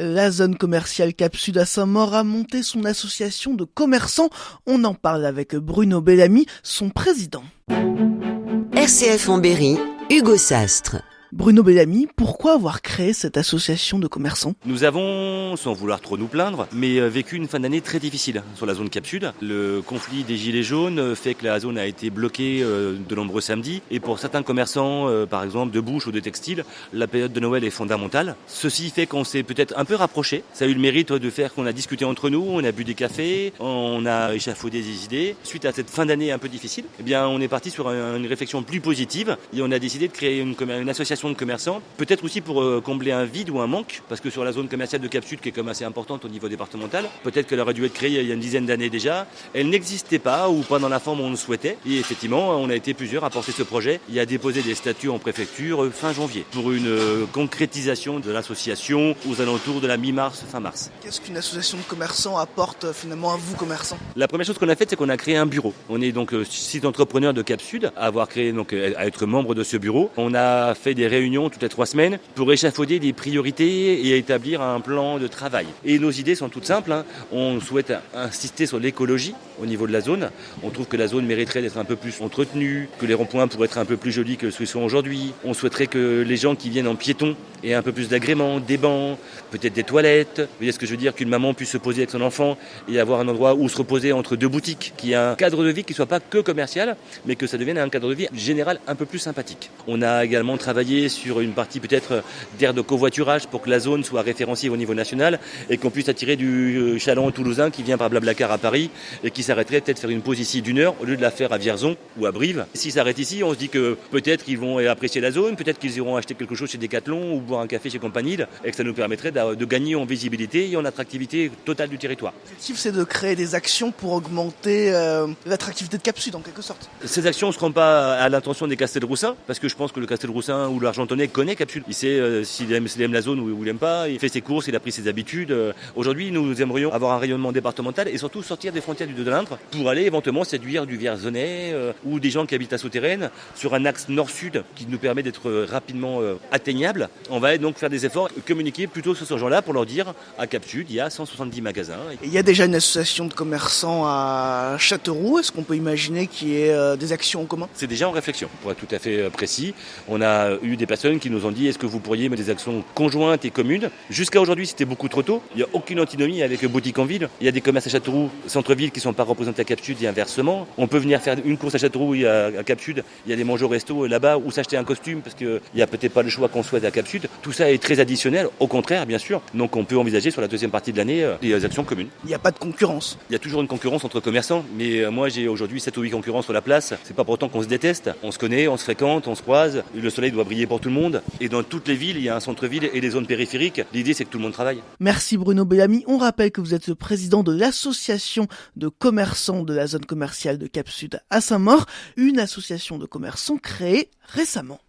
La zone commerciale Cap Sud à Saint-Maur a monté son association de commerçants. On en parle avec Bruno Bellamy, son président. RCF en Berry, Hugo Sastre. Bruno Bellamy, pourquoi avoir créé cette association de commerçants ? Nous avons, sans vouloir trop nous plaindre, mais vécu une fin d'année très difficile sur la zone Cap Sud. Le conflit des Gilets jaunes fait que la zone a été bloquée de nombreux samedis. Et pour certains commerçants, par exemple de bouche ou de textile, la période de Noël est fondamentale. Ceci fait qu'on s'est peut-être un peu rapprochés. Ça a eu le mérite de faire qu'on a discuté entre nous, on a bu des cafés, on a échafaudé des idées. Suite à cette fin d'année un peu difficile, eh bien, on est parti sur une réflexion plus positive et on a décidé de créer une association de commerçants, peut-être aussi pour combler un vide ou un manque, parce que sur la zone commerciale de Cap Sud, qui est quand même assez importante au niveau départemental, peut-être qu'elle aurait dû être créée il y a une dizaine d'années déjà, elle n'existait pas ou pas dans la forme où on le souhaitait, et effectivement on a été plusieurs à porter ce projet et à déposer des statuts en préfecture fin janvier pour une concrétisation de l'association aux alentours de la mi-mars, fin mars. Qu'est-ce qu'une association de commerçants apporte finalement à vous commerçants ? La première chose qu'on a faite, c'est qu'on a créé un bureau. On est donc 6 entrepreneurs de Cap Sud à avoir créé, donc à être membre de ce bureau. On a fait des réunions toutes les 3 semaines pour échafauder des priorités et établir un plan de travail. Et nos idées sont toutes simples. On souhaite insister sur l'écologie au niveau de la zone. On trouve que la zone mériterait d'être un peu plus entretenue, que les ronds-points pourraient être un peu plus jolis que ce qu'ils sont aujourd'hui. On souhaiterait que les gens qui viennent en piéton aient un peu plus d'agréments, des bancs, peut-être des toilettes. Vous voyez ce que je veux dire, qu'une maman puisse se poser avec son enfant et avoir un endroit où se reposer entre deux boutiques, qu'il y ait un cadre de vie qui ne soit pas que commercial, mais que ça devienne un cadre de vie général un peu plus sympathique. On a également travaillé sur une partie peut-être d'aire de covoiturage pour que la zone soit référenciée au niveau national et qu'on puisse attirer du chaland toulousain qui vient par Blablacar à Paris et qui s'arrêterait peut-être faire une pause ici d'1 heure au lieu de la faire à Vierzon ou à Brive. S'ils s'arrêtent ici, on se dit que peut-être qu'ils vont apprécier la zone, peut-être qu'ils iront acheter quelque chose chez Decathlon ou boire un café chez Compagnie et que ça nous permettrait de gagner en visibilité et en attractivité totale du territoire. L'objectif, c'est de créer des actions pour augmenter l'attractivité de Cap Sud en quelque sorte. Ces actions ne seront pas à l'intention des Castelroussins, parce que je pense que le Castelroussin ou l'Argentonnais connaît Cap Sud. Il sait s'il aime la zone ou il n'aime pas, il fait ses courses, il a pris ses habitudes. Aujourd'hui, nous aimerions avoir un rayonnement départemental et surtout sortir des frontières du Deux-de-l'Indre pour aller éventuellement séduire du Vierzonais ou des gens qui habitent à Souterraine sur un axe nord-sud qui nous permet d'être rapidement atteignable. On va donc faire des efforts, communiquer plutôt sur ce genre-là pour leur dire à Cap Sud, il y a 170 magasins. Et il y a déjà une association de commerçants à Châteauroux. Est-ce qu'on peut imaginer qu'il y ait des actions en commun ? C'est déjà en réflexion, pour être tout à fait précis. On a eu des personnes qui nous ont dit est-ce que vous pourriez mettre des actions conjointes et communes ? Jusqu'à aujourd'hui, c'était beaucoup trop tôt. Il n'y a aucune antinomie avec boutique en ville. Il y a des commerces à Châteauroux, centre-ville, qui ne sont pas représentés à Cap Sud et inversement. On peut venir faire une course à Châteauroux et à Cap Sud. Il y a des manger au resto là-bas ou s'acheter un costume parce qu'il n'y a peut-être pas le choix qu'on souhaite à Cap Sud. Tout ça est très additionnel, au contraire, bien sûr. Donc on peut envisager sur la deuxième partie de l'année des actions communes. Il n'y a pas de concurrence. Il y a toujours une concurrence entre commerçants, mais moi j'ai aujourd'hui 7 ou 8 concurrents sur la place. C'est pas pour autant qu'on se déteste. On se connaît, on se fréquente, on se croise. Le soleil doit briller pour tout le monde. Et dans toutes les villes, il y a un centre-ville et des zones périphériques. L'idée, c'est que tout le monde travaille. Merci Bruno Bellamy. On rappelle que vous êtes le président de l'association de commerçants de la zone commerciale de Cap Sud à Saint-Maur, une association de commerçants créée récemment.